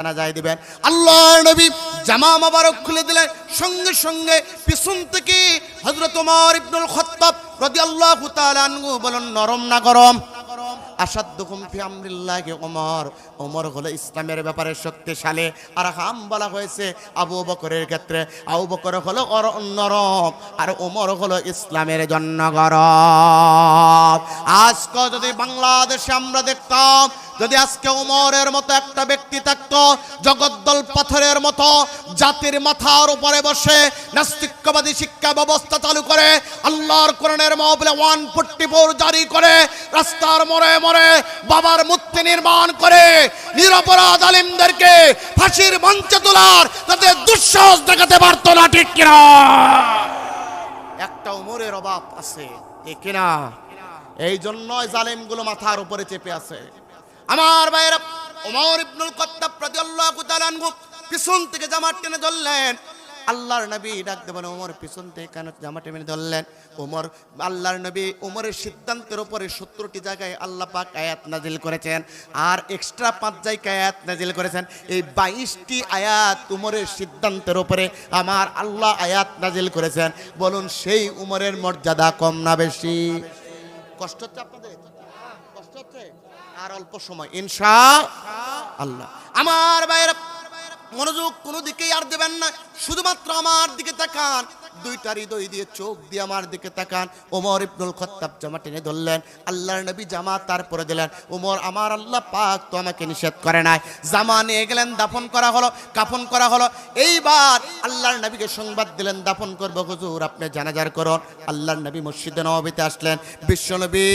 জানাজায় দিবেন। আল্লাহর নবী জামা মোবারক খুলে দিলেন, সঙ্গে সঙ্গে পিছন থেকে হযরত ওমর ইবনুল খাত্তাব রাদিয়াল্লাহু তাআলা আনহু বলেন, নরম না গরম? আসাদুকুম ফি আমরিল্লাহি ওমর। ওমর হলো ইসলামের ব্যাপারে শক্তিশালী। আর হাম বলা হয়েছে আবু বকরের ক্ষেত্রে, আবু বকর হলো নরম, আর ওমর হলো ইসলামের জন্য গরম। আজকে যদি বাংলাদেশে আমরা দেখতাম, যদি আজকে ওমরের মতো একটা ব্যক্তি থাকতো, জগদ্দল পাথরের মতো জাতির মাথার উপরে বসে নাস্তিক্যবাদী শিক্ষা ব্যবস্থা চালু করে, আল্লাহর কোরআনের মাহফিলে 144 জারি করে, রাস্তার মোড়ে মোড়ে বাবার মূর্তি নির্মাণ করে নিরপরাধ আলেমদেরকে ফাঁসির মঞ্চে তোলার তাদের দুঃসাহস দেখাতে পারত না, ঠিক কিনা? একটা ওমরের অভাব আছে, ঠিক কিনা? এই জন্যই জালেমগুলো মাথার উপরে চেপে আছে। আমার ভাইয়েরা, ওমর ইবনুল খাত্তাব রাদিয়াল্লাহু তাআলা আনহু পিছন থেকে জামা টেনে ধরলেন। আল্লাহর নবী ডাক দেবেন, ওমর পিছন থেকে কেন জামা টেনে ধরলেন? ওমর, আল্লাহর নবী ওমরের সিদ্ধান্তের উপরে 70টি জায়গায় আল্লাহ পাক আয়াত নাজিল করেছেন, আর এক্সট্রা 5 জায়গায় আয়াত নাজিল করেছেন। এই 22টি আয়াত ওমরের সিদ্ধান্তের উপরে আমার আল্লাহ আয়াত নাজিল করেছেন। বলুন, সেই ওমরের মর্যাদা কম না বেশি? কষ্ট হচ্ছে আপনাদের? কষ্ট হচ্ছে? আর অল্প সময় ইনশাআল্লাহ। আমার ভাইয়েরা, মনোযোগ কোনো দিকেই আর দেবেন না, শুধুমাত্র আমার দিকে তাকান, দুইটা হৃদয় দিয়ে চোখ দিয়ে আমার দিকে তাকান। ওমর ইবনুল খাত্তাব জামা টেনে ধরলেন, আল্লাহর নবী জামা তারপরে দিলেন। ওমর, আমার আল্লাহ পাক তো আমাকে নিষেধ করে নাই। জামা নিয়ে গেলেন, দাফন করা হলো, কাফন করা হলো। এইবার আল্লাহর নবীকে সংবাদ দিলেন, দাফন করবো হুজুর, আপনি জানাজার করুন। আল্লাহর নবী মসজিদে নববীতে আসলেন, বিশ্ব নবী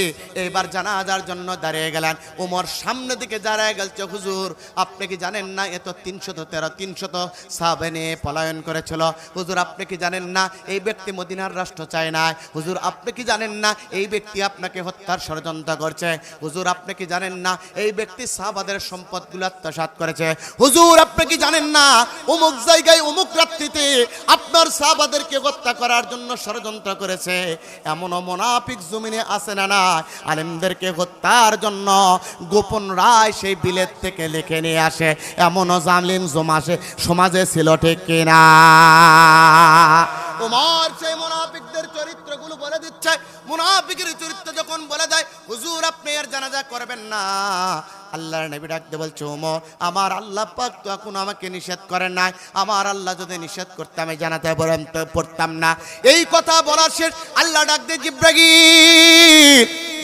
এইবার জানাজার জন্য দাঁড়িয়ে গেলেন। ওমর সামনে দিকে দাঁড়িয়ে গেলছে, হুজুর আপনি কি জানেন না এত 300 সাহাবা নিয়ে পলায়ন করেছিল? হুজুর আপনি কি জানেন না এই ব্যক্তি মদিনার রাষ্ট্র চায় না? হুজুর আপনি কি জানেন না এই ব্যক্তি আপনাকে হত্যার ষড়যন্ত্র করছে? হুজুর আপনি কি জানেন না এই ব্যক্তি সাহাবাদের সম্পদগুলো আত্মসাৎ করেছে? হুজুর আপনি কি জানেন না অমুক জায়গায় অমুক রাত্রিতে আপনার সাহাবাদেরকে হত্যা করার জন্য ষড়যন্ত্র করেছে? এমনও মুনাফিক জমিনে আছে না? না, আলেমদেরকে হত্যার জন্য গোপন রায় সেই বিলেত থেকে লিখে নিয়ে আসে, এমনও জালিম সমাজে ছিল, ঠিক কিনা? ওমর সেই মুনাফিকদের চরিত্রগুলো বলে দিচ্ছে। মুনাফিকের চরিত্র যখন বলে দেয়, হুজুর আপনি এর জানাজা করবেন না, আল্লাহর নবী ডাকতে বলছে, ওমর আমার আল্লাহ পাক তো এখন আমাকে নিষেধ করেন নাই, আমার আল্লাহ যদি নিষেধ করতে আমি জানাতে পড়তাম না। এই কথা বলার শেষ আল্লাহ ডাক দিয়ে, জিব্রাইল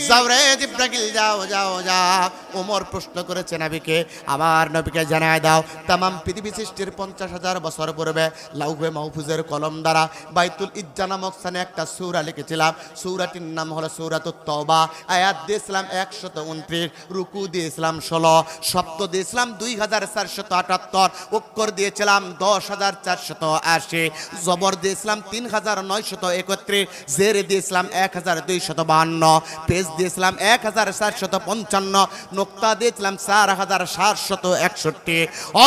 যাও রে, জিব্রাইল যাও যাও যাও। ওমর প্রশ্ন করেছে নবীকে, আমার নবীকে জানায় দাও, তামাম পৃথিবী সৃষ্টির 50,000 বছর পূর্বে লাউহে মাহফুজের কলম দ্বারা বাইতুল ইজ্জা নামক স্থানে একটা সূরা লিখেছিলাম। সূরাটির নাম হলো সূরাতুত তওবা। আয়াত দিয়েছিলাম 129, রুকু দিয়েছিলাম 16, শব্দ দিয়েছিলাম 2478, অক্ষর দিয়েছিলাম 10,480, জবর দিয়েছিলাম 3,931, জের দিয়েছিলাম 1,252, পেজ দিয়েছিলাম 1,455, নোক্তা দিয়েছিলাম 4,761। ও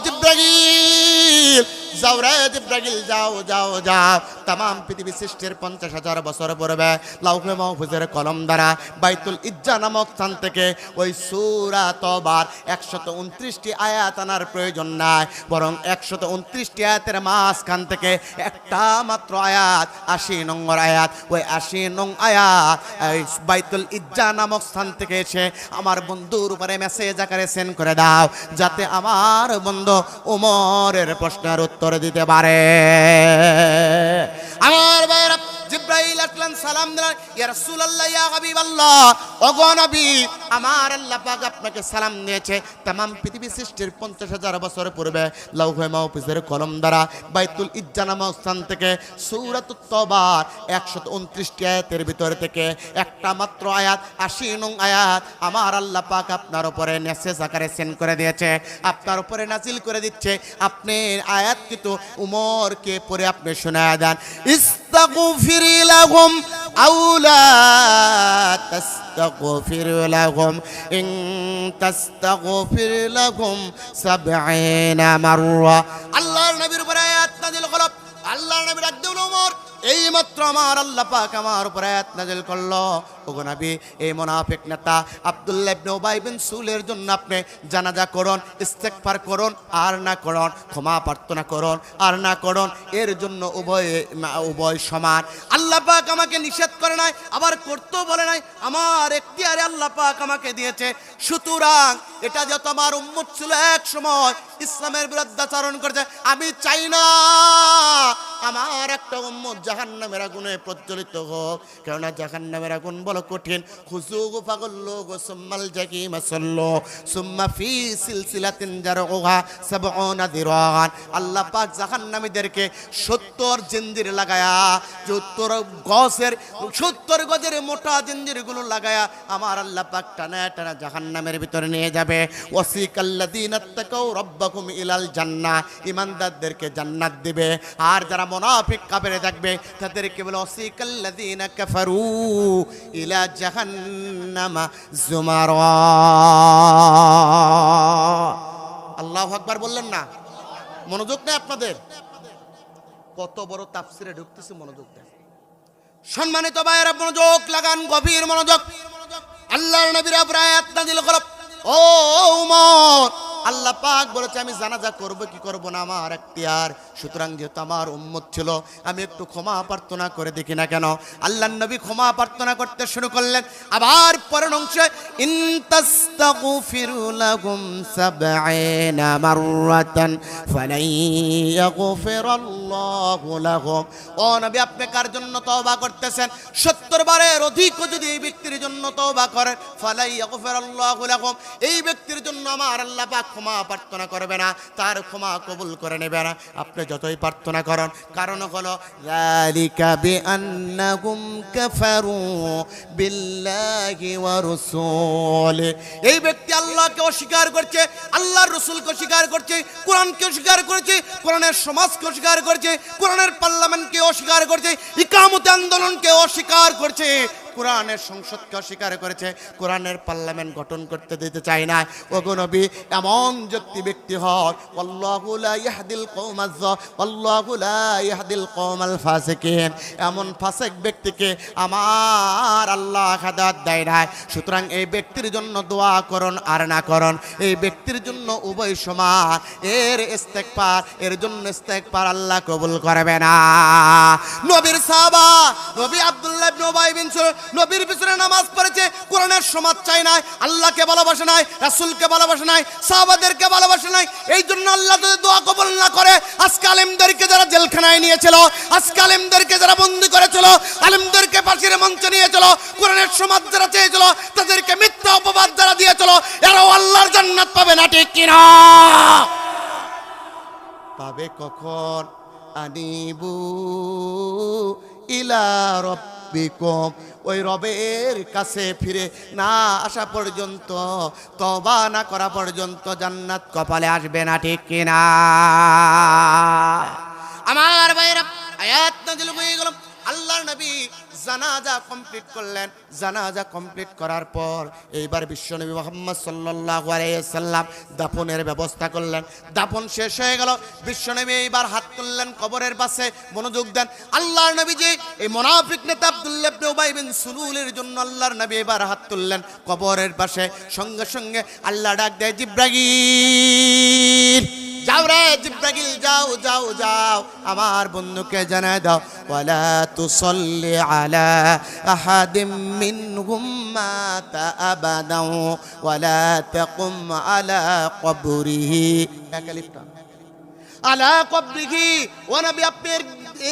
জিব্রাইল যাও রে, জিব্রাইল যাও যাও যাও। তামাম পৃথিবী সৃষ্টির 50,000 বছর পূর্বে লাউহে মাহফুজের কলম দ্বারা বাইতুল ইজ্জা নামক স্থান থেকে ওই সূরা তওবার 129টি আয়াত আনার প্রয়োজন নাই, বরং 129টি আয়াতের মাঝখান থেকে একটা মাত্র আয়াত, 80 নম্বর আয়াত, ওই 80 নং আয়াত বাইতুল ইজ্জা নামক স্থান থেকে এসে আমার বন্ধুর উপরে মেসেজ আকারে সেন্ড করে দাও, যাতে আমার বন্ধু ওমরের প্রশ্নের উত্তর দিতে পারে। আমার ভাইরা, জিব্রাইল আসলেন, সালাম দিলেন, ইয়া রাসূলুল্লাহ, ইয়া হাবিবাল্লাহ, ওগো নবী আমার আল্লাহ পাক আপনাকে সালাম দিয়েছে। तमाम পৃথিবী সৃষ্টির 50,000 বছর পূর্বে লাউহে মাহফুজের কলম দ্বারা বাইতুল ইজ্জা নামক স্থান থেকে সূরাতুত তওবার 129টি আয়াতের ভিতর থেকে একটা মাত্র আয়াত, 80 নং আয়াত আমার আল্লাহ পাক আপনার উপরে মেসেজ আকারে সেন্ড করে দিয়েছে, আপনার উপরে নাজিল করে দিচ্ছে। আপনি আয়াত কিন্তু উমরকে পড়ে আপনি শোনায় দেন। ইস্তাগফির লাহুম আও লা তাস্তাগফির লাহুম ইন তাস্তাগফির লাহুম 70 মাররা। আল্লাহর নবীর উপরে আয়াত নাযিল হলো। আল্লাহর নবী ডাক দিলেন, ওমর এইমাত্র আমার আল্লাহ পাক আমার উপর আয়াত নাযিল করলো, ওগো নবী এই মুনাফিক নেতা আব্দুল্লাহ ইবনে উবাই বিন সুলের জন্য আপনি জানাজা করুন, ইস্তেগফার করুন আর না করুন, ক্ষমা প্রার্থনা করুন আর না করুন, এর জন্য উভয় সমান। আল্লাহ পাক আমাকে নিষেধ করে নাই, আবার করতেও বলে নাই, আমার এখতিয়ারে আল্লাহ পাক আমাকে দিয়েছে। সুতরাং এটা যত আমার উম্মত ছিল এক সময় ইসলামের বিরুদ্ধাচরণ করেছে, আমি চাই না আমার একটা উম্মত জাহান্নামের আগুনে প্রজ্বলিত হোক, কেননা জাহান্নামের আগুন বড় কঠিন। খুজুগু ফাগুল্লুগু সুম্মাল জাহিম সাল্লু সুম্মা ফি সিলসিলাতিন জারউহা 70 দিরান। আল্লাহ পাক জাহান্নামীদেরকে 70 জিঞ্জির লাগায়া, 70 গজের মোটা জিঞ্জিরগুলো লাগায়া আমার আল্লাহ পাক টানা টানা জাহান্নামের ভিতরে নিয়ে যাবে। ওয়াসিকাল্লাযীনা তাকাউ রাব্বাকুম ইলাল জান্নাহ, ঈমানদারদেরকে জান্নাত দিবে। আর যারা মুনাফিক কাফের থাকবে তাদেরকে বলে ওয়াসিকাল্লাযীনা কাফারু ইলা জাহান্নামা যুমারা। আল্লাহু আকবার বললেন না? মনোযোগ নেই আপনাদের? কত বড় তাফসিরে ঢুকতেছে, মনোযোগ দেন। সম্মানিত ভাইয়েরা মনোযোগ লাগান, গভীর মনোযোগ। আল্লাহর নবীর উপর আয়াত নাযিল হলো, ও উমর, আল্লাহ পাক বলেছে আমি জানাজা করব কি করব না আমার এখতিয়ার। সুতরাং যেহেতু আমার উম্মত ছিল, আমি একটু ক্ষমা প্রার্থনা করে দেখি না কেন। আল্লাহর নবী ক্ষমা প্রার্থনা করতে শুরু করলেন। আবার পরের অংশে ইনতাস্তাগফিরু লাহুম 70 মাররাতান ফালাই ইয়াগফিরাল্লাহু লাহুম। ও নবী, আপনি কার জন্য তওবা করতেছেন? 70 বারের অধিক যদি এই ব্যক্তির জন্য তওবা করেন, ফালাই ইয়াগফিরাল্লাহু লাহুম, এই ব্যক্তির জন্য আমার আল্লাহ পাক ক্ষমা প্রার্থনা করবে না, তার ক্ষমা কবুল করে নেবে না, আপনি যতই প্রার্থনা করেন। কারণ হলো যালিকা বিআন্নাহুম কাফারু বিল্লাহি ওয়া রাসূলি, এই ব্যক্তি আল্লাহকে অস্বীকার করছে, আল্লাহর রাসূলকে অস্বীকার করছে, কোরআনকে অস্বীকার করেছে, কোরআনের সমাজকে অস্বীকার করছে, কোরআনের পার্লামেন্টকে অস্বীকার করছে, ইকামতে আন্দোলনকে অস্বীকার করছে, কোরআনের সংসদকে অস্বীকার করেছে, কোরআনের পার্লামেন্ট গঠন করতে দিতে চায় না। ওগো নবী, এমন ব্যক্তি হয় আল্লাহু লা ইয়াহদিল কওমাজ আল্লাহু লা ইয়াহদিল কওমাল ফাসিকিন, এমন ফাসিক ব্যক্তিকে আমার আল্লাহ হেদায়েত দেয় না। সুতরাং এই ব্যক্তির জন্য দোয়া করুন আর না করুন, এই ব্যক্তির জন্য উভয় সমান। এর ইস্তেগফার, এর জন্য ইস্তেগফার আল্লাহ কবুল করবে না। নবীর সাহাবা নবী আব্দুল্লাহ ইবনে উবাই বিন সুলুল নবীর পিছনে নামাজ পড়েছে, কোরআনের সমাজ চাই নাই, আল্লাহকে ভালোবাসে নাই, রাসূলকে ভালোবাসে নাই, সাহাবাদেরকে ভালোবাসে নাই। এই জন্য আল্লাহ যদি দোয়া কবুল না করে, আজকে আলেমদেরকে যারা জেলখানায় নিয়েছিল, আজকে আলেমদেরকে যারা বন্দী করেছিল, আলেমদেরকে ফাঁসির মঞ্চে নিয়েছিল, কোরআনের সমাজ যারা চেয়েছিল, তাদেরকে মিথ্যা অপবাদ যারা দিয়েছিল, এরাও আল্লাহর জান্নাত পাবে না, ঠিক কিনা? পাবে কখন? আনিবু ইলা রাব্বিকুম, ওই রবের কাছে ফিরে না আসা পর্যন্ত, তওবা না করা পর্যন্ত জান্নাত কপালে আসবে না, ঠিক কিনা? আমার ভাইরা, আয়াত নাযিল হয়ে গেল, আল্লাহর নবী জানাজা কমপ্লিট করলেন। জানাজা কমপ্লিট করার পর এইবার বিশ্বনবী মুহাম্মদ সাল্লাল্লাহু আলাইহি সাল্লাম দাফনের ব্যবস্থা করলেন। দাফন শেষ হয়ে গেল, বিশ্বনবী এইবার হাত তুললেন কবরের পাশে। মনোযোগ দেন, আল্লাহর নবী যে এই মুনাফিক নেতা আব্দুল্লাহ ইবনে উবাই বিন সুলুলের জন্য আল্লাহর নবী এবার হাত তুললেন কবরের পাশে। সঙ্গে সঙ্গে আল্লাহ ডাক দেয়, জিব্রাইল, যাও রে জিব্রাইল, যাও যাও যাও, আমার বন্ধুকে জানায় দাও, ওয়ালা তুসাল্লি আলা আহাদিম মিনহুম মাতা আবাদাও ওয়ালা তাকুম আলা কবরিহি, আলা কবরিহি। ও নবী, আপনি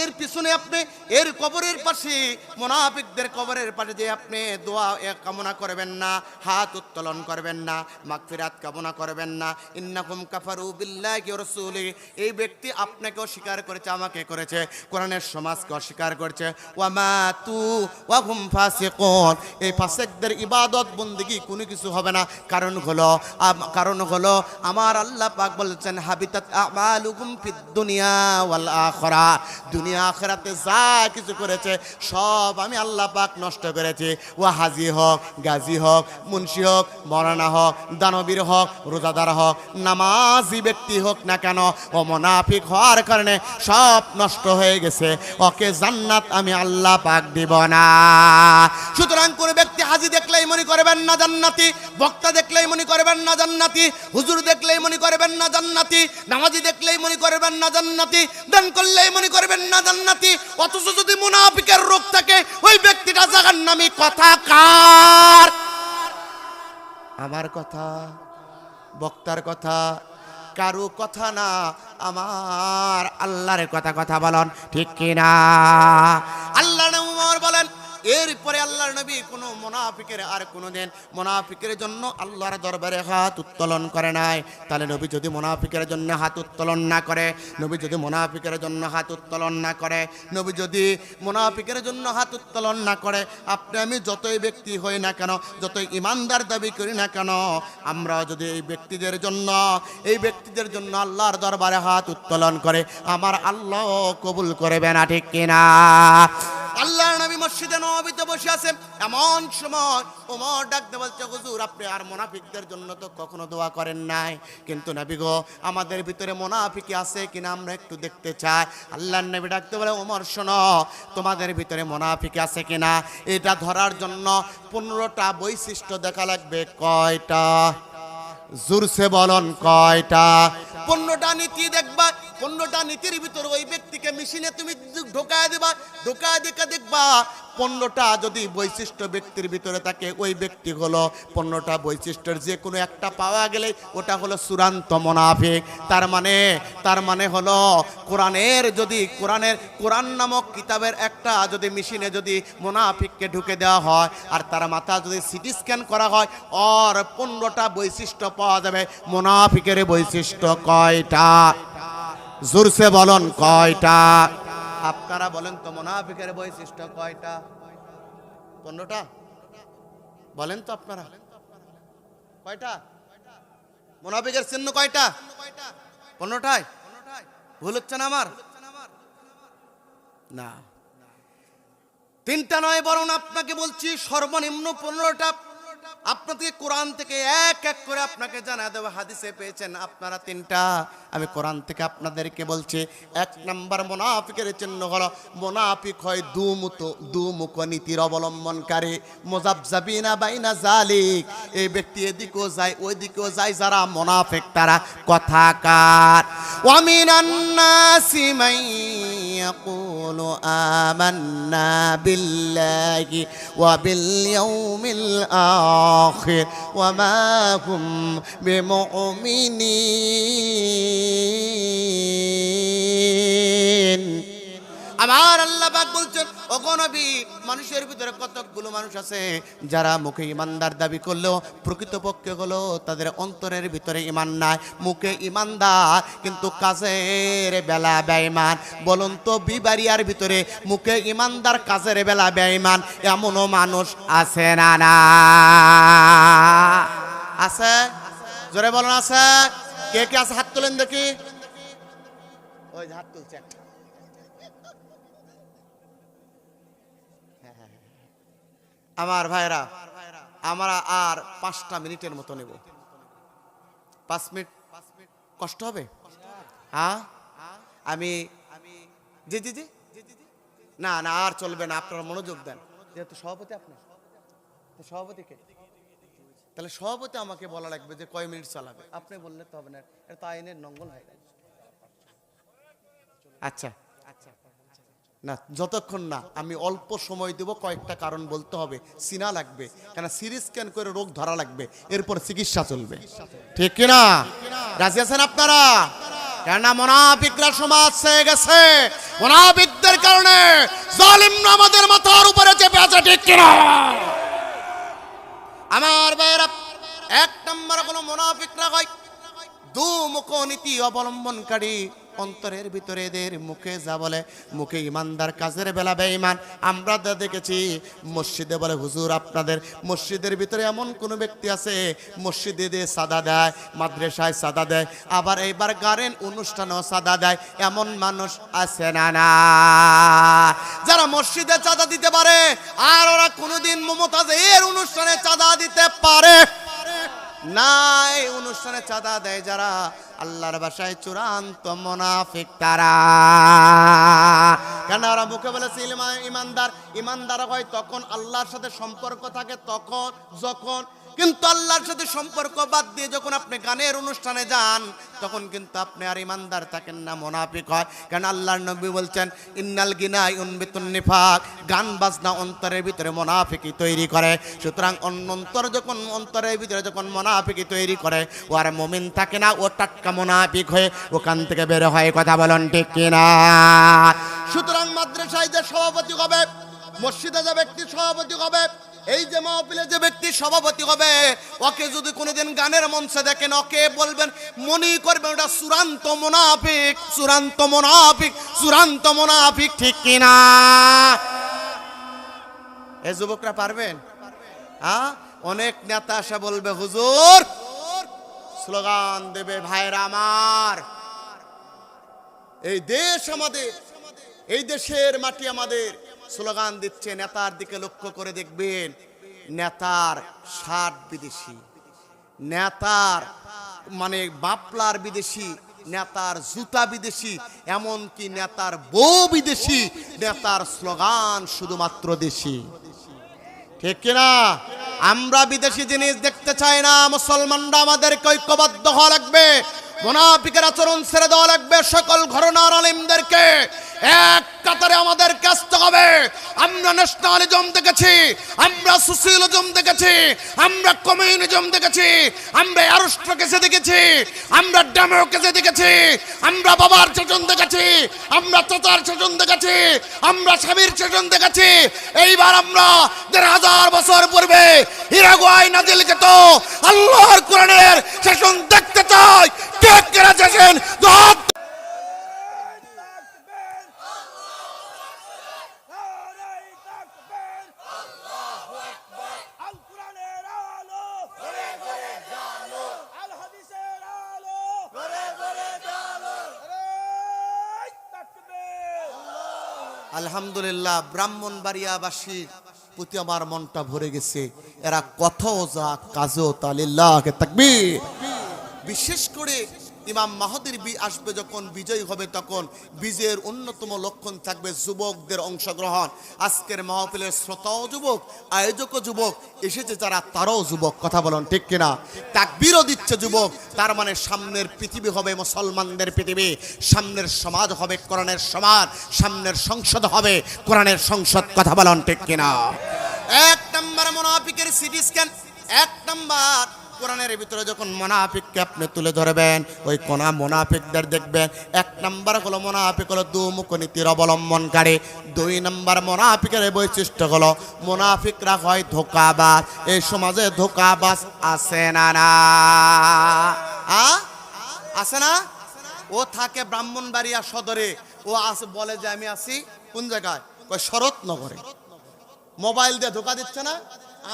এর পিছনে, আপনি এর কবরের পাশে, মুনাফিকদের কবরের পাশে যে আপনি দোয়া কামনা করবেন না, হাত উত্তোলন করবেন না, মাগফিরাত কামনা করবেন না। ইন্নাকুম কাফারু বিল্লাহি ওয়া রাসূলিহি, এই ব্যক্তি আপনাকে অস্বীকার করেছে, আমাকে করেছে, কোরআনের সমাজকে অস্বীকার করেছে। ওয়া মাতু ওয়া হুম ফাসিকুন, এই ফাসিকদের ইবাদত বন্দেগী কোনো কিছু হবে না। কারণ হলো আমার আল্লাহ পাক বলেছেন, হাবিতাত আমালুকুম কাযাবুহুম ফিদ দুনিয়া ওয়াল আখিরা, দুনিয়া আখিরাতে যা কিছু করেছে সব আমি আল্লাহ পাক নষ্ট করেছি। ও হাজি হোক, গাজী হোক, মুন্সি হোক, মৌলানা হোক, দানবীর হোক, রোজাদার হোক, নামাজি ব্যক্তি হোক না কেন, ও মুনাফিক হওয়ার কারণে সব নষ্ট হয়ে গেছে, ওকে জান্নাত আমি আল্লাহ পাক দিব না। সুতরাং কোন ব্যক্তি হাজি দেখলেই মনে করবেন না জান্নাতি, বক্তা দেখলেই মনে করবেন না জান্নাতি, হুজুর দেখলেই মনে করবেন না জান্নাতি, নামাজি দেখলেই মনে করবেন না জান্নাতি, দান করলেই মনে করবেন না জান্নাতি। অথচ যদি মুনাফিকের রোগ থাকে ওই ব্যক্তিটা জাহান্নামী। কথা কার? আমার কথা, বক্তার কথা, কারো কথা না, আমার আল্লাহর কথা। কথা বলেন ঠিক কিনা? আল্লাহ নবী বলেন, এরপরে আল্লাহর নবী কোনো মুনাফিকের আর কোনোদিন মুনাফিকের জন্য আল্লাহর দরবারে হাত উত্তোলন করে নাই। তাহলে নবী যদি মুনাফিকের জন্য হাত উত্তোলন না করে, নবী যদি মুনাফিকের জন্য হাত উত্তোলন না করে, নবী যদি মুনাফিকের জন্য হাত উত্তোলন না করে, আপনি আমি যতই ব্যক্তি হই না কেন, যতই ইমানদার দাবি করি না কেন, আমরা যদি এই ব্যক্তিদের জন্য আল্লাহর দরবারে হাত উত্তোলন করে, আমার আল্লাহ কবুল করবে না। ঠিক কিনা? আল্লাহর নবী মসজিদে নববীতে বসে আছেন, এমন সময় ওমর ডাকতে বলছে, হুজুর আপনি আর মুনাফিকদের জন্য তো কখনো দোয়া করেন নাই, কিন্তু নবী গো আমাদের ভিতরে মুনাফিকি আছে কিনা আমরা একটু দেখতে চাই। আল্লাহর নবী ডাকতে বলে, ওমর শোনো, তোমাদের ভিতরে মুনাফিকি আছে কিনা এটা ধরার জন্য 15টা বৈশিষ্ট্য দেখা লাগবে। কয়টা? জোরসে বলুন কয়টা? 15টা নীতি দেখবা। 15টা নীতির ভিতরে ওই ব্যক্তিকে মেশিনে তুমি ঢোকায় দেবা, ঢোকায় দেখবা 15টা যদি বৈশিষ্ট্য ব্যক্তির ভিতরে থাকে, ওই ব্যক্তি হলো 15টা বৈশিষ্ট্যের যে কোনো একটা পাওয়া গেলে ওটা হলো চূড়ান্ত মুনাফিক। তার মানে হলো কোরআন নামক কিতাবের একটা যদি মেশিনে যদি মুনাফিককে ঢুকে দেওয়া হয় আর তার মাথা যদি সিটি স্ক্যান করা হয়, আর 15টা বৈশিষ্ট্য পাওয়া যাবে। মুনাফিকের বৈশিষ্ট্য কয়টা? জোরসে বলুন কয়টা? আপনারা বলেন তো মুনাফিকের বৈশিষ্ট্য কয়টা? 15টা বলেন তো আপনারা, কয়টা? মুনাফিকের চিহ্ন কয়টা? 15টায়? ভুল হচ্ছে না আমার? না, 3টা নয়, বরং আপনাকে বলছি সর্বনিম্ন 15টা। আপনাকে কোরআন থেকে এক এক করে আপনাকে জানা দেওয়া, হাদিসে পেয়েছেন আপনারা 3টা, আমি কোরআন থেকে আপনাদেরকে বলছি। 1 নাম্বার মুনাফিকের চিহ্ন হলো, মুনাফিক হয় দুমুখ নীতির অবলম্বনকারী, মুযাবযাবিনা বাইনা যালিক। এই ব্যক্তি এদিকেও যায় ওইদিকেও যায়, যারা মুনাফিক তারা কথাকার। ওয়া মিনান নাসি মান ইয়াকুলু আমান্না বিল্লাহি ওয়া বিল ইয়াউমিল আখির ওয়া মা হুম বিমুমিনিন। আমার আল্লাহ পাক বলছেন, ওগো নবী, মানুষের ভিতরে কতগুলো মানুষ আছে যারা মুখে ইমানদার দাবি করলেও প্রকৃতপক্ষে হলো তাদের অন্তরের ভিতরে ইমান নাই। মুখে ইমানদার কিন্তু কাজের বেলা বেঈমান। বলুন তো, বিবাড়িয়ার ভিতরে মুখে ইমানদার কাজের বেলা বেঈমান এমনও মানুষ আছে না? না আছে? জোরে বলুন আছে? কে কে আছে? হাত তোলেন দেখি। ওই হাত তুলছে। আমার ভাইরা, আমরা আর 5টা মিনিটের মতো নেব। 5 মিনিট কষ্ট হবে? হ্যাঁ, আমি জি জি জি না না, আর চলবে না। আপনারা মনোযোগ দেন, যেহেতু সভাপতি আপনি, সভাপতিকে তাহলে সভাপতি আমাকে বলা লাগবে যে কয় মিনিট চালাবে। আপনি বললে তো হবে না, এটা তো আইনের লঙ্ঘন হয়ে গেল। আচ্ছা না, যতক্ষণ না আমি অল্প সময় দেব, কয়েকটা কারণ বলতে হবে, চিনা লাগবে, কেন সিটি স্ক্যান করে রোগ ধরা লাগবে, এরপর চিকিৎসা চলবে। ঠিক কিনা? রাজি আছেন আপনারা? কেননা মুনাফিকরা সমাজ ছেয়ে গেছে, মুনাফিকদের কারণে জালিমরা আমাদের মাথার উপরে চেপে আছে। ঠিক কিনা? আমার ভাইয়েরা, 1 নম্বর হলো মুনাফিকরা হয় দুমুখ নীতি অবলম্বনকারী। অন্তরের ভিতরে এদের মুখে যা বলে, মুখে ইমানদার, কাজের বেলা বেঈমান। আমরা যা দেখেছি মসজিদে বলে হুজুর আপনাদের মসজিদের ভিতরে এমন কোন ব্যক্তি আছে মসজিদে দিয়ে সাদা দেয়, মাদ্রাসায় সাদা দেয়, আবার এইবার গানের অনুষ্ঠানেও সাদা দেয়, এমন মানুষ আছে না? না, যারা মসজিদে চাঁদা দিতে পারে আর ওরা কোনোদিন মমতাজের অনুষ্ঠানে চাঁদা দিতে পারে না। এই অনুষ্ঠানে চাঁদা দেয় যারা, আল্লাহর ভাষায় চূড়ান্ত মুনাফিক তারা। কেন ওরা মুখে বলেছে ইমানদার, ইমানদার হয় তখন আল্লাহর সাথে সম্পর্ক থাকে তখন যখন, কিন্তু আল্লাহর সাথে সম্পর্ক বাদ দিয়ে যখন আপনি গানের অনুষ্ঠানে যান তখন কিন্তু আপনি আর ইমানদার থাকেন না, মুনাফিক হয়। কারণ আল্লাহর নবী বলছেন ইন্নাল গিনা ইউনবিতুন নিফাক, গান বাজনা অন্তরের ভিতরে মুনাফিকি তৈরি করে। সুতরাং অন্তর যখন অন্তরের ভিতরে যখন মুনাফিকি তৈরি করে ও আর মুমিন থাকে না, ও টাটকা মুনাফিক হয়ে ওখান থেকে বের হয়। কথা বলেন ঠিক কিনা? সুতরাং মাদ্রাসায় যে সভাপতি হবে, মসজিদে যে ব্যক্তি সভাপতি হবে, এই যে মাহফিলে যে ব্যক্তি সভাপতি হবে, ওকে যদি কোনোদিন গানের মঞ্চে দেখেন ওকে বলবেন, মনে করবেন ওটা চূড়ান্ত মুনাফিক, চূড়ান্ত মুনাফিক, চূড়ান্ত মুনাফিক। ঠিক কিনা? এই যুবকরা পারবেন? হ্যাঁ, অনেক নেতা এসে বলবে হুজুর, স্লোগান দেবে, ভাইরা আমার, এই দেশ আমাদের, এই দেশের মাটি আমাদের, স্লোগান দিচ্ছে। নেতার দিকে লক্ষ্য করে দেখবেন নেতার শার্ট বিদেশি, নেতার মানে বাপলার বিদেশি, নেতার জুতা বিদেশি, এমনকি নেতার বউ বিদেশি, নেতার স্লোগান শুধুমাত্র দেশি। ঠিক কিনা? আমরা বিদেশি জিনিস দেখতে চাই না। মুসলমানরা আমাদেরকে ঐক্যবদ্ধ হওয়া লাগবে, মুনাফিকের আচরণ ছেড়ে দেওয়া লাগবে। সকল ঘরানার আলেমদেরকে এক কাতারে আমাদের আসতে হবে। আমরা ন্যাশনালিজম দেখেছি, আমরা সোশ্যালিজম দেখেছি, আমরা কমিউনিজম দেখেছি, আমরা অ্যারিস্টোক্রেসি দেখেছি, আমরা ডেমোক্রেসি দেখেছি, আমরা বাবার শাসন দেখেছি, আমরা চাচার শাসন দেখেছি, আমরা স্বামীর শাসন দেখেছি। এইবার আমরা ১,৫০০ বছর পূর্বে হিরাগুয়ায় নাজিলকৃত আল্লাহর কোরআনের শাসন দেখতে চাই। কে কে আছেন? আলহামদুলিল্লাহ, ব্রাহ্মণবাড়িয়াবাসীর প্রতি আমার মনটা ভরে গেছে। এরা কথাও যা কাজও তা, লিল্লাহি তাকবীর। বিশেষ করে ইমাম মাহদির আসবে যখন, বিজয় হবে তখন বিজয়ের অন্যতম লক্ষণ থাকবে যুবকদের অংশগ্রহণ। আজকের মাহফিলের শ্রোতাও যুবক, আয়োজকও যুবক, এসেছে যারা তারাও যুবক। কথা বলেন ঠিক কিনা? তাকবীরও দিচ্ছে যুবক। তার মানে সামনের পৃথিবী হবে মুসলমানদের পৃথিবী, সামনের সমাজ হবে কোরআনের সমাজ, সামনের সংসদ হবে কোরআনের সংসদ। কথা বলেন ঠিক কিনা? এক নম্বর মুনাফিকের সিটি স্ক্যান, এক নম্বর কোরআনের ভিতরে যখন মুনাফিককে আপনি তুলে ধরবেন, ওই কোনা মুনাফিকদের দেখবেন। এক নাম্বার হলো মুনাফিক হলো দুমুখ নীতির অবলম্বনকারী। ২ নাম্বার মুনাফিকের বৈশিষ্ট্য হলো মুনাফিকরা হয় ধোঁকাবাজ। এই সমাজে ধোঁকাবাজ আছে না? না আছে না? ও থাকে ব্রাহ্মণবাড়িয়া সদরে, ও আছে বলে যে আমি আছি কোন জায়গায়, কই শরৎনগরে। মোবাইল দিয়ে ধোঁকা দিচ্ছে না,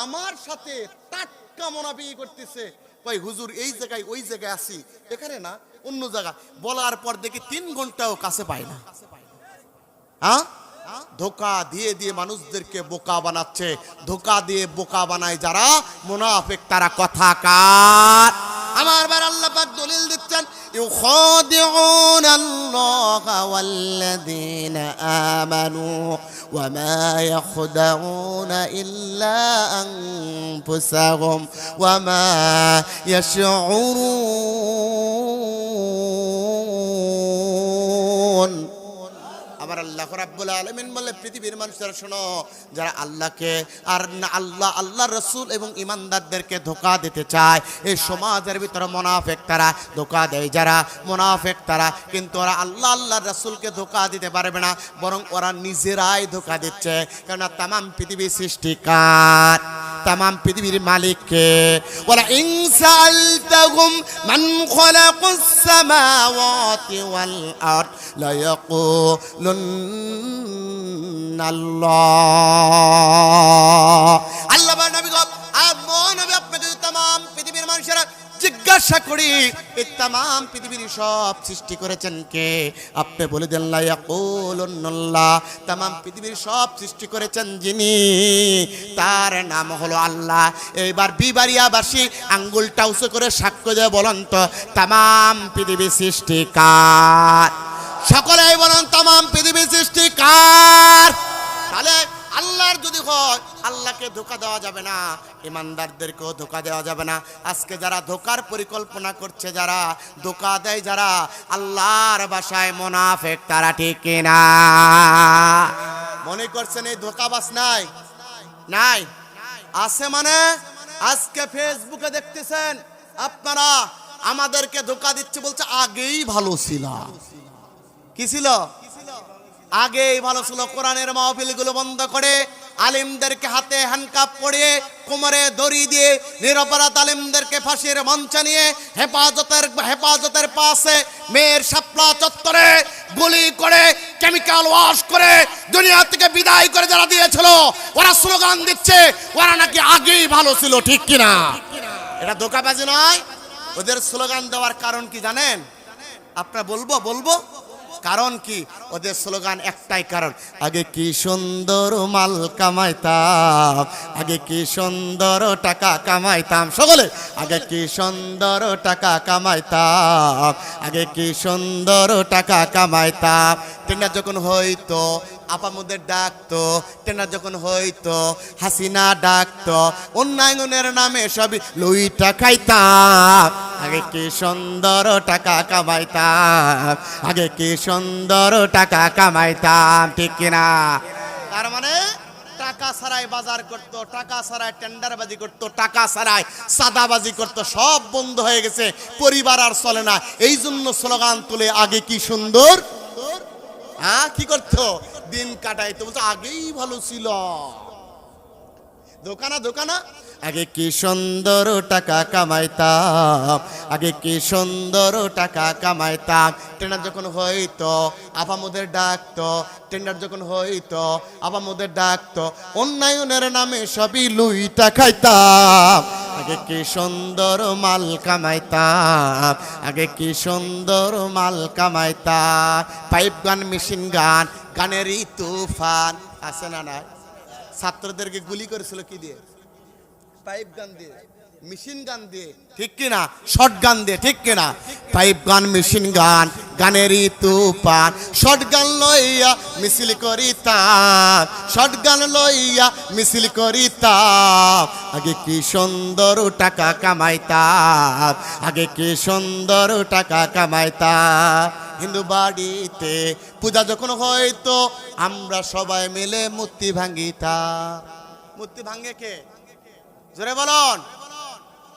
আমার সাথে টাটকা মুনাফিকি করতেছে। কই হুজুর এই জায়গায় ওই জায়গায় আছি, এখানে না অন্য জায়গা। বলার পর দেখি ৩ ঘন্টাও কাছে পায় না। হ্যাঁ, ধোঁকা দিয়ে দিয়ে মানুষদেরকে বোকা বানাচ্ছে। ধোঁকা দিয়ে বোকা বানায় যারা মুনাফিক, তারা কথাকার। আমার বার আল্লাহ পাক দলিল দিচ্ছেন, ইউখাদিউনাল্লাহা ওয়াল্লাযীনা আমানু ওয়া মা ইয়াখদাউনা ইল্লা আনফুসাহুম ওয়া মা ইয়াশউরুন। আবার আল্লাহ রাব্বুল আলামিন বলে, পৃথিবীর মানুষরা শোনো, যারা আল্লাহকে আর আল্লাহর রাসূল এবং ঈমানদারদেরকে ধোঁকা দিতে চায়, এই সমাজের ভিতরে মুনাফিক তারা, ধোঁকা দেয় যারা মুনাফিক তারা। কিন্তু ওরা আল্লাহর রাসূলকে ধোঁকা দিতে পারবে না, বরং ওরা নিজেরাই ধোঁকা দিচ্ছে। কারণ তামাম পৃথিবী সৃষ্টি কার? तमाम पृथ्वीर मालिक के वला इन सअलतहुम मन खलक़ुस समावाति वल अर्द ला यक़ूलुन्ना अल्लाह अल्लाह नबी को आप नबी আপনাকে तमाम পৃথিবীর মানুষেরা জিজ্ঞাসা করি এই तमाम পৃথিবীর সব সৃষ্টি করেছেন কে আপনি বলে দেন লা ইয়াকুলুন্নাল্লাহ तमाम পৃথিবীর সব সৃষ্টি করেছেন যিনি তার নাম হলো আল্লাহ এইবার বিবারিয়াবাসী আঙ্গুলটা উঁচু করে সাক্ষ্য দিয়ে বলেন তো तमाम পৃথিবীর সৃষ্টি কার সকলেই বলেন तमाम পৃথিবীর সৃষ্টি কার তাহলে আল্লাহর যদি হয় আল্লাহকে ধোঁকা দেওয়া যাবে না ইমানদারদেরকেও ধোঁকা দেওয়া যাবে না আজকে যারা ধোঁকার পরিকল্পনা করছে যারা ধোঁকা দেয় যারা আল্লাহর ভাষায় মুনাফিক তারা ঠিক কিনা মনে করছেন এই ধোঁকাবাজ নাই নাই আছে মানে আজকে ফেসবুকে দেখতেছেন আপনারা আমাদেরকে ধোঁকা দিচ্ছে বলছে আগেই ভালো ছিল কি ছিল আগেই ভালো ছিল কোরআনের মাহফিলগুলো বন্ধ করে আলেমদেরকে হাতে হ্যান্ডকাপ পরিয়ে কোমরে দড়ি দিয়ে নিরপরাধ আলেমদেরকে ফাঁসির মঞ্চ নিয়ে হেফাজতের পাশে মেয়ের শাপলা চত্বরে গুলি করে কেমিক্যাল ওয়াশ করে দুনিয়া থেকে বিদায় করে যারা দিয়েছিল ওরা স্লোগান দিচ্ছে ওরা নাকি আগেই ভালো ছিল ঠিক কিনা এটা ধোঁকাবাজি নয় ওদের স্লোগান দেওয়ার কারণ কি জানেন আপনারা বলবো কারণ কি ওদের স্লোগান একটাই কারণ আগে কি সুন্দর মাল কামাইতাম আগে কি সুন্দর টাকা কামাইতাম সকলে আগে কি সুন্দর টাকা কামাইতাম আগে কি সুন্দর টাকা কামাইতাম টেন্ডার যখন হইতো আপামদের ডাকতো টেন্ডার যখন হইতো হাসিনা ডাকতো উন্নয়নের নামে সবই লুইটা খাইতাম আগে কি সুন্দর টাকা কামাইতাম আগে কি সুন্দর টাকা কামাইতাম ঠিক কিনা তার মানে টাকা ছাড়াই বাজার করতো টাকা ছাড়াই টেন্ডারবাজি করতো টাকা ছাড়াই সাদাবাজি করতো সব বন্ধ হয়ে গেছে পরিবার আর চলে না এই জন্য স্লোগান তুলে আগে কি সুন্দর হ্যাঁ কি করতো দিন কাটাইতো বলতো আগেই ভালো ছিল দোকানা আগে কি সুন্দর টাকা কামাইতাম আগে কি সুন্দর টাকা কামাইতাম টেন্ডার যখন হইতো আপামদের ডাকতো টেন্ডার যখন হইতো আপামদের ডাকতো উন্নয়নের নামে সবই লুইটা খাইতাম আগে কি সুন্দর মাল কামাইতাম আগে কি সুন্দর মাল কামাইতাম পাইপ গান মেশিন গান গানেরই তুফান আছে না নাই ছাত্রদেরকে গুলি করেছিল কি দিয়ে পাইপ গান দিয়ে মেশিন গান দিয়ে ঠিক কিনা শর্ট গান দিয়ে ঠিক কিনা পাইপ গান মেশিন গান গানেরই তুফান শর্ট গান লইয়া মিছিল করিতাম শর্ট গান লইয়া মিছিল করিতাম আগে কি সুন্দর টাকা কামাইতাম আগে কি সুন্দর টাকা কামাইতাম হিন্দু বাড়িতে পূজা যখন হয়তো আমরা সবাই মিলে মূর্তি ভাঙিতাম মূর্তি ভাঙে কে জোরে বলুন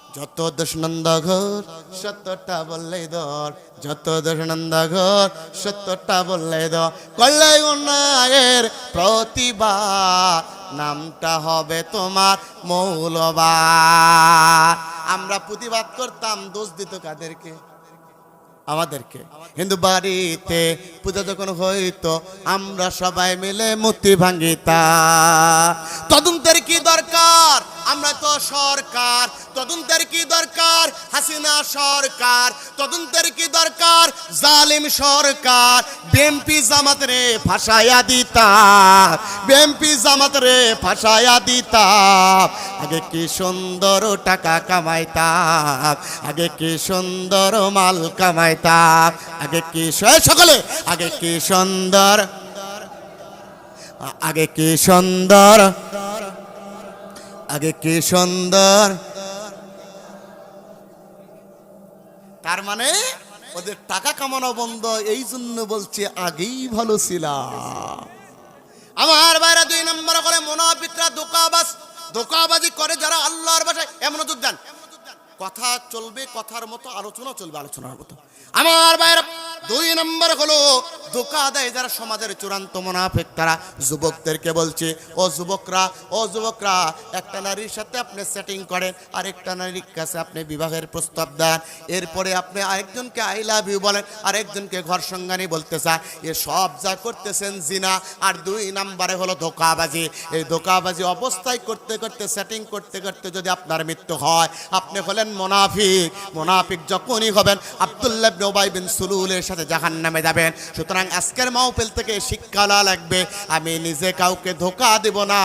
যত দোষ নন্দা ঘর সত্যটা বললেই ধর যত দোষ নন্দা ঘর সত্যটা বললেই ধর করলে অন্যায়ের প্রতিবাদ নামটা হবে তোমার মৌলবাদ আমরা প্রতিবাদ করতাম দোষ দিত কাদেরকে আমাদেরকে হিন্দু বাড়িতে পূজা যখন হইতো আমরা সবাই মিলে মূর্তি ভাঙিতাম তদন্তের কি দরকার আমরা তো সরকার তদন্তের কি দরকার হাসিনা সরকার তদন্তের কি দরকার জালিম সরকার বিএনপি জামাত রে ফাঁসায়া দিতাম বিএনপি জামাত রে ফাঁসায়া দিতাম আগে কি সুন্দর টাকা কামাইতাম আগে কি সুন্দর মাল কামাইতাম আগে কি সকলে আগে কি সুন্দর আগে কি সুন্দর আগে কি সুন্দর তার মানে ওদের টাকা কামানো বন্ধ এই জন্য বলছে আগেই ভালো ছিল আমার ভাইরা দুই নম্বর করে মুনাফিকরা ধোঁকাবাজি করে যারা আল্লাহর ভাষায় এমন মনোযোগ দেন কথা চলবে কথার মতো আলোচনা চলবে আলোচনার মতো আমার ভাইরা দুই নম্বর হলো ধোঁকা দেয় যারা সমাজের চূড়ান্ত মুনাফিক তারা যুবকদেরকে বলছে, ও যুবকরা একটা নারীর সাথে আপনি সেটিং করেন, আরেকটা নারীর কাছে আপনি বিবাহের প্রস্তাব দেন, এরপরে আপনি আরেকজনকে আই লাভ ইউ বলেন, আরেকজনকে ঘর সঙ্গানি বলতে চান, এ সব যা করতেছেন জিনা। আর 2 নম্বরে হলো ধোঁকাবাজি। এই ধোঁকাবাজি অবস্থায় করতে করতে সেটিং করতে করতে যদি আপনার মৃত্যু হয়, আপনি হলেন মুনাফিক যখনই হবেন আব্দুল্লাহ ইবনে উবাই বিন সুলুলের সাথে জাহান্নামে যাবেন। সুতরাং আজকের মাহফিল থেকে শিক্ষা লাগবে, আমি নিজে কাউকে ধোঁকা দেব না,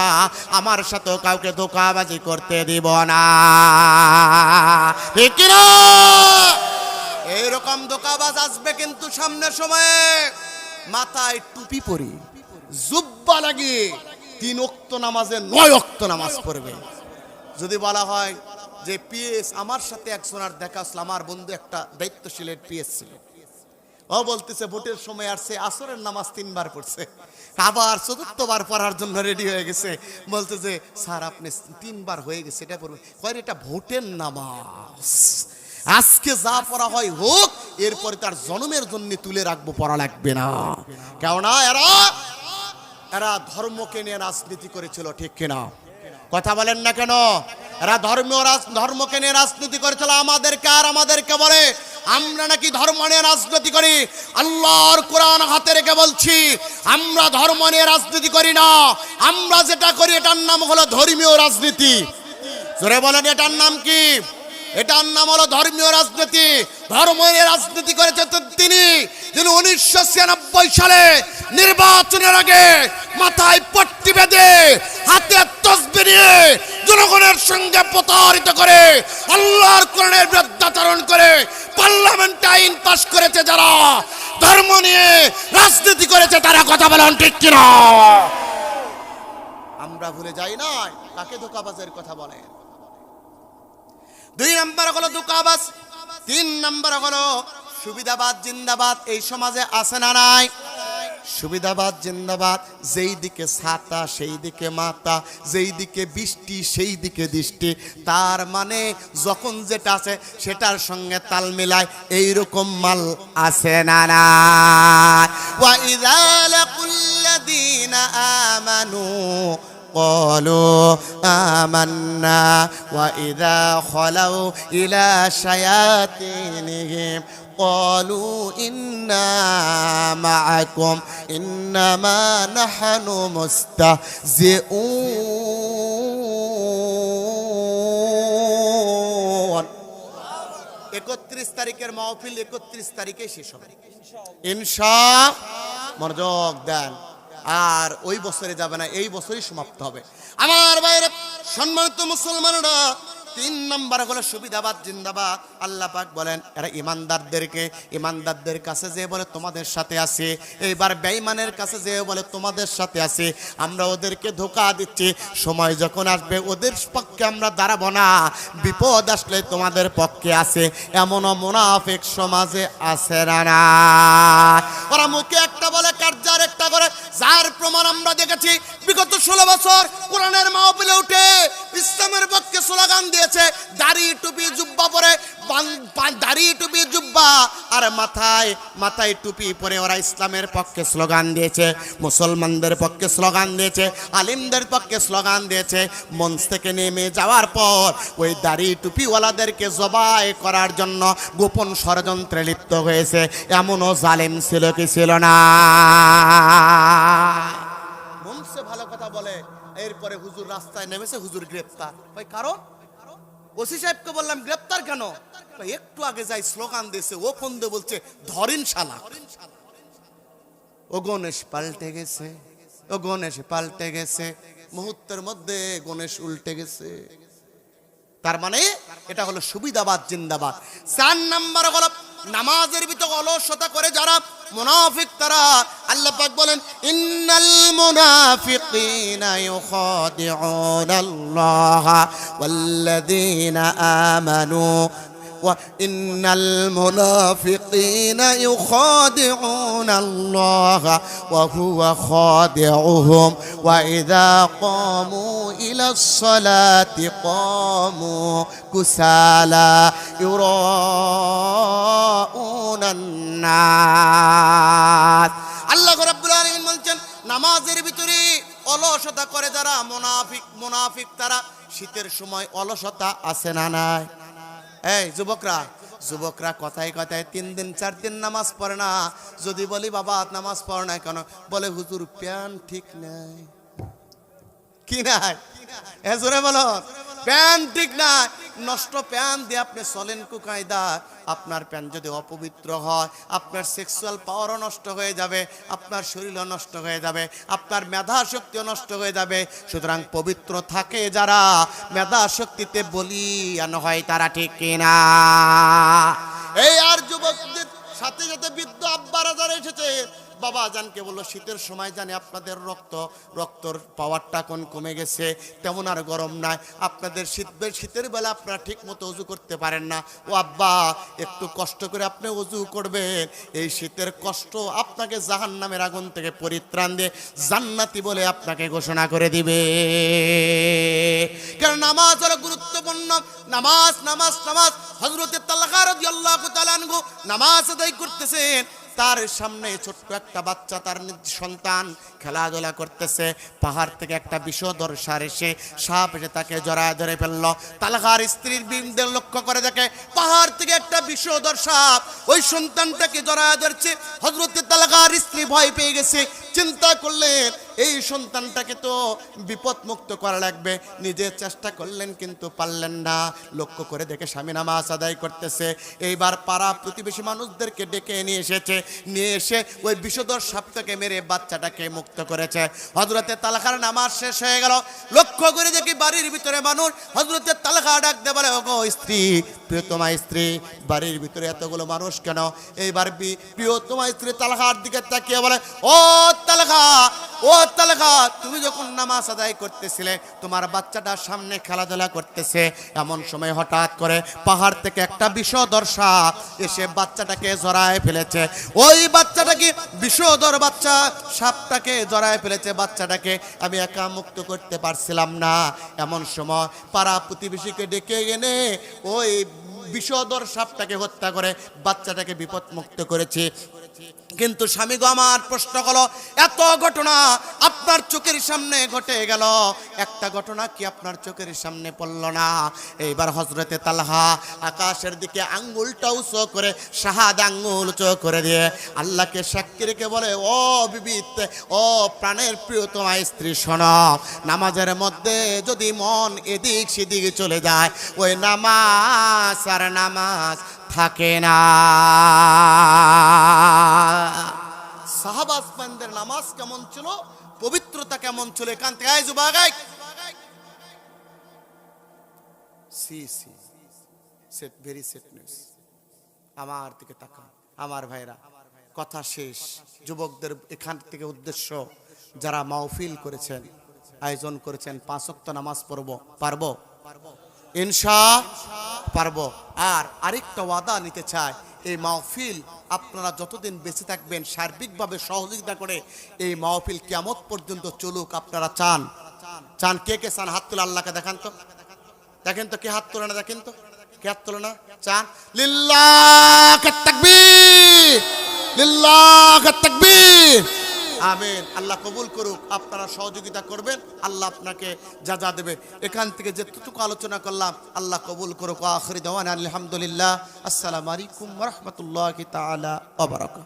আমার সাথেও কাউকে ধোঁকাবাজি করতে দিব না, ঠিক কি না? এইরকম ধোঁকাবাজ আসবে কিন্তু সামনের সময়ে মাথায় টুপি পরি, জুব্বা লাগিয়ে 3 ওয়াক্ত নামাজে 9 ওয়াক্ত নামাজ পড়বে। যদি বলা হয় যে পিএস আমার সাথে একজনের দেখা আসলো, আমার বন্ধু একটা দায়িত্বশীলের পিএস ছিল, ও বলতেছে ভোটের সময় আসছে, আসরের নামাজ 3 বার পড়ছে, আবার 4বার পড়ার জন্য রেডি হয়ে গেছে, বলতে যে স্যার আপনি 3 বার হয়ে গেছে, এটা পড়বেন। কয় এটা ভোটের নামাজ, আজকে যা পড়া হয় হোক, এরপরে তার জন্মের জন্য তুলে রাখবো, পড়া লাগবে না। কেননা এরা ধর্মকে নিয়ে রাজনীতি করেছিল, ঠিক কিনা? কথা বলেন না কেন? এরা ধর্মকে নিয়ে রাজনীতি করেছিল। আমাদেরকে বলে আমরা নাকি ধর্ম নিয়ে রাজনীতি করি। আল্লাহর কোরআন হাতে রেখে বলছি, আমরা ধর্ম নিয়ে রাজনীতি করি না। আমরা যেটা করি এটার নাম হলো ধর্মীয় রাজনীতি। জোরে বলেন, এটার নাম কি? এটার নাম হলো ধর্মীয় রাজনীতি। ধর্ম নিয়ে রাজনীতি করেছে তিনি 1996 সালে নির্বাচনের আগে মাথায় পট্টি বেঁধে হাতে তসবিহ নিয়ে জনগণের সঙ্গে প্রতারিত করে আল্লাহর কোরআনের বিরুদ্ধাচরণ করে পার্লামেন্টে আইন পাস করেছে। যারা ধর্ম নিয়ে রাজনীতি করেছে তারা কথা বলেন, ঠিক কিনা? আমরা ভুলে যাই না কাকে ধোঁকাবাজের কথা বলে। 2 নম্বর হলো ধোঁকাবাজ। 3 নম্বর হলো সুবিধাবাদ জিন্দাবাদ। এই সমাজে আছে না নাই? সুবিধাবাদ জিন্দাবাদ। যেই দিকে ছাতা সেই দিকে মাথা, যেই দিকে বৃষ্টি সেই দিকে দৃষ্টি। তার মানে যখন যেটা আছে সেটার সঙ্গে তাল মিলায়, এইরকম মাল আছে না নাই? ওয়া ইযা লাকুল্লাযীনা আমানু قالوا آمنا وإذا خلوا إلى شياطينهم قالوا إنا معكم إنما نحن مستهزئون। 31 তারিখের মাহফিল 31 তারিখে শেষ হবে ইনশাআল্লাহ। মনোযোগ দেন, আর ওই বছরে যাবে না, এই বছরই সমাপ্ত হবে। আমার ভাইরা, সম্মানিত মুসলমানরা, 3 নম্বর হলো সুবিধাবাদ জিন্দাবাদ। আল্লাহ পাক বলেন এরা ইমানদারদের কাছে যে বলে তোমাদের সাথে আছে, এইবার বেঈমানের কাছে যে বলে তোমাদের সাথে আছে। আমরা ওদেরকে ধোঁকা দিচ্ছি, সময় যখন আসবে ওদের পক্ষে আমরা দাঁড়াবো না, বিপদ আসলে তোমাদের পক্ষে আছে। এমনও মুনাফিক সমাজে আছে না? ওরা মুখে একটা বলে কার্যার একটা করে, যার প্রমাণ আমরা দেখেছি বিগত 16 বছর কোরআনের মাহফিলে উঠে ইসলামের পক্ষে স্লোগান দিয়েছে। দাড়ি টুপি জুব্বা পরে, দাড়ি টুপি জুব্বা আর মাথায় টুপি পরে ওরা ইসলামের পক্ষে স্লোগান দিয়েছে, মুসলমানদের পক্ষে স্লোগান দিয়েছে, আলিমদের পক্ষে স্লোগান দিয়েছে। মঞ্চ থেকে নেমে যাওয়ার পর ওই দাড়ি টুপিওয়ালাদেরকে জবাই করার জন্য গোপন ষড়যন্ত্রে লিপ্ত হয়েছে। এমনও জালেম ছিল কি ছিল না? মঞ্চে ভালো কথা বলে, এরপরে হুজুর রাস্তায় নেমেছে, হুজুর গ্রেপ্তার। ভাই কারণ ওসি সাহেবকে বললাম গ্রেপ্তার কেন? একটু আগে যাই স্লোগান দিয়েছে, ও ফোন দিয়ে বলছে ধরিন শালা। ও গণেশ পাল্টে গেছে, মুহূর্তের মধ্যে গণেশ উল্টে গেছে। তার মানে এটা হলো সুবিধাবাদ জিন্দাবাদ। 4 নম্বর হলো নামাজের ভিতর অলসতা করে যারা মুনাফিক, তারা আল্লাহ পাক বলেন ইন্নাল মুনাফিকিনা ইউখাদিউনাল্লাহ ওয়াল্লাযীনা আমানু وإن المنافقين يخادعون الله وهو خادعهم وإذا قاموا إلى الصلاة قاموا كسالى يراءون الناس নামাজের ভিতরে অলসতা করে যারা মুনাফিক তারা শীতের সময় অলসতা আছে না নাই? এই যুবকরা কথায় কথায় 3 দিন 4 দিন নামাজ পড়ে না। যদি বলি বাবা নামাজ পড়ে না কেন, বলে হুজুর প্যান ঠিক নাই। কি নাই? জোরে বলো, প্যান ঠিক নাই। নষ্ট প্যান দিয়ে আপনি চলেন কুকায়দা, আপনার প্যান যদি অপবিত্র হয় আপনার সেক্সুয়াল পাওয়ারও নষ্ট হয়ে যাবে, আপনার শরীরও নষ্ট হয়ে যাবে, আপনার মেধা শক্তিও নষ্ট হয়ে যাবে। সুতরাং পবিত্র থাকে যারা, মেধা শক্তিতে বলিয়ান হয় তারা, ঠিক কিনা? এই আর যুবকদের সাথে সাথে বৃদ্ধ আব্বারা যারা এসেছে, বাবা জানকে বললো শীতের সময় জানি আপনাদের রক্তর পাওয়ারটা কোন কমে গেছে, তেমন আর গরম নাই, আপনাদের শীতের বেলা আপনারা ঠিক মতো অজু করতে পারেন না। ও আব্বা একটু কষ্ট করে আপনি অজু করবেন, এই শীতের কষ্ট আপনাকে জাহান্নামের আগুন থেকে পরিত্রাণ দিয়ে জান্নাতি বলে আপনাকে ঘোষণা করে দিবে। কারণ নামাজ হলো গুরুত্বপূর্ণ। নামাজ হযরতে তালহা রাদিয়াল্লাহু তাআলা আনহু নামাজ আদায় করতেছেন, তার সামনে ছোট্ট একটা বাচ্চা, তার সন্তান খেলাধুলা করতেছে। পাহাড় থেকে একটা বিষধর সাপ এসে তাকে জড়ায় ধরে ফেললো। তালহার স্ত্রীর বিনদের লক্ষ্য করে দেখে পাহাড় থেকে একটা বিষধর সাপ ওই সন্তানটাকে জড়ায় ধরছে। হযরতে তালহার স্ত্রী ভয় পেয়ে গেছে, চিন্তা করলেন এই সন্তানটাকে তো বিপদ মুক্ত করা লাগবে। নিজে চেষ্টা করলেন কিন্তু পারলেন না। লক্ষ্য করে দেখে স্বামী নামাজ আদায় করতেছে। এইবার পাড়া প্রতিবেশী মানুষদেরকে ডেকে নিয়ে এসে ওই বিষধর সাপটাকে মেরে বাচ্চাটাকে মুক্ত করেছে। হযরতে তালহার নামাজ শেষ হয়ে গেল। লক্ষ্য করে দেখি বাড়ির ভিতরে মানুষ। হযরতে তালহা ডাক দিয়ে বলে, ওগো স্ত্রী, প্রিয়তমা স্ত্রী, বাড়ির ভিতরে এতগুলো মানুষ কেন? এইবার প্রিয়তমা স্ত্রী তালহার দিকে তাকিয়ে বলে, ও তালহা, তুমি যখন নামাজ আদায় করতেছিলে তোমার বাচ্চাটা সামনে খেলাধুলা করতেছে, এমন সময় হঠাৎ করে পাহাড় থেকে একটা বিষধর সাপ এসে বাচ্চাটাকে জড়ায় ফেলেছে। ওই বাচ্চাটাকে বিষধর সাপটাকে জড়ায় ফেলেছে। বাচ্চাটাকে আমি একা মুক্ত করতে পারছিলাম না। এমন সময় পাড়া প্রতিবেশীকে ডেকে এনে ওই বিষধর সাপটাকে হত্যা করে বাচ্চাটাকে বিপদ মুক্ত করেছি। কিন্তু স্বামী গো, আমার প্রশ্ন হলো, এত ঘটনা আপনার চোখের সামনে ঘটে গেল, একটা ঘটনা কি আপনার চোখের সামনে পড়ল না? এইবার হযরতে তালহা আকাশের দিকে আঙ্গুলটা উঁচু করে, শাহাদ আঙ্গুল উঁচু করে দিয়ে আল্লাহকে সাক্ষী রেখে বলে, ও বিবি, ও প্রাণের প্রিয়তমা স্ত্রী, শোনো, নামাজের মধ্যে যদি মন এদিক সেদিক চলে যায়, ওই নামাজ আর নামাজ থাকে না। সাহাবাদের নামাজ কেমন ছিল, পবিত্রতা কেমন ছিল, এখান থেকে আমার দিকে তাকান। আমার ভাইরা, কথা শেষ। যুবকদের এখান থেকে উদ্দেশ্য, যারা মাহফিল করেছেন, আয়োজন করেছেন, 5 ওয়াক্ত নামাজ পারবো ইনশাআল্লাহ পারবো। আর আরেকটা ওয়াদা নিতে চাই, এই মাহফিল আপনারা যতদিন বেঁচে থাকবেন সার্বিকভাবে সহযোগিতা করে এই মাহফিল কিয়ামত পর্যন্ত চলুক। আপনারা চান? কে চান? হাত তুলে আল্লাহকে দেখেন তো কে হাত তোলে না, দেখেন তো কে হাত তোলে না। চান? লিল্লাহি তাকবীর, লিল্লাহি তাকবীর। আমিন। আল্লাহ কবুল করুক। আপনারা সহযোগিতা করবেন, আল্লাহ আপনাকে যা দেবে। এখান থেকে যেটুকু আলোচনা করলাম আল্লাহ কবুল করুক। আখির দাওয়ানা আলহামদুলিল্লাহ। আসসালামু আলাইকুম ওয়া রাহমাতুল্লাহি তাআলা ওয়া বারাকাতুহু।